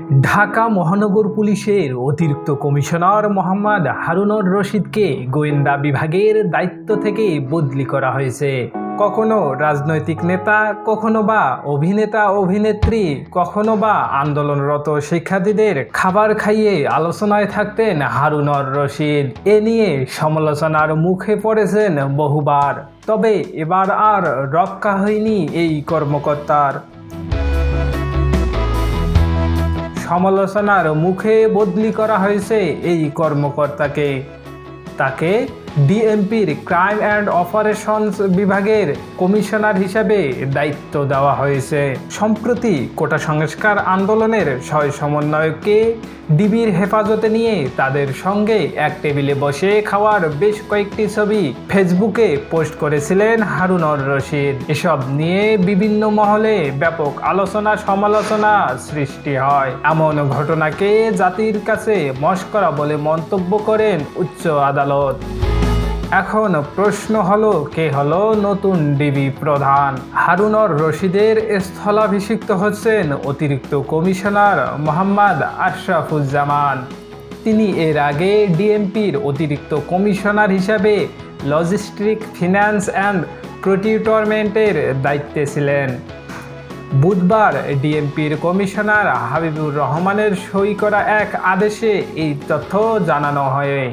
ঢাকা মহানগর পুলিশের অতিরিক্ত কমিশনার মোহাম্মদ হারুনুর রশিদকে গোয়েন্দা বিভাগের দায়িত্ব থেকে বদলি করা হয়েছে। কখনো রাজনৈতিক নেতা, কখনো বা অভিনেতা অভিনেত্রী, কখনো বা আন্দোলনরত শিক্ষার্থীদের খাবার খাইয়ে আলোচনায় থাকতেন হারুনুর রশিদ। এ নিয়ে সমালোচনার মুখে পড়েছেন বহুবার, তবে এবার আর রক্ষা হয়নি এই কর্মকর্তার। সমালোচনার মুখে বদলি করা হয়েছে এই কর্মকর্তাকে। তাকে ডিএমপির ক্রাইম অ্যান্ড অপারেশনস বিভাগের কমিশনার হিসাবে দায়িত্ব দেওয়া হয়েছে। সম্প্রতি কোটা সংস্কার আন্দোলনের সমন্বয়ককে ডিবির হেফাজতে নিয়ে তাদের সঙ্গে এক টেবিলে বসে খাওয়ার বেশ কয়েকটি ছবি ফেসবুকে পোস্ট করেছিলেন হারুনুর রশিদ। এসব নিয়ে বিভিন্ন মহলে ব্যাপক আলোচনা সমালোচনা সৃষ্টি হয়। এমন ঘটনাকে জাতির কাছে মশকরা বলে মন্তব্য করেন উচ্চ আদালত। এখন প্রশ্ন হলো, কে হলো নতুন ডিবি প্রধান? হারুনুর রশিদের স্থলাভিষিক্ত হচ্ছেন অতিরিক্ত কমিশনার মোহাম্মদ আশরাফুজ্জামান। তিনি এর আগে ডিএমপির অতিরিক্ত কমিশনার হিসাবে লজিস্টিক, ফিন্যান্স অ্যান্ড প্রকিউরমেন্টের দায়িত্বে ছিলেন। বুধবার ডিএমপির কমিশনার হাবিবুর রহমানের সই করা এক আদেশে এই তথ্য জানানো হয়।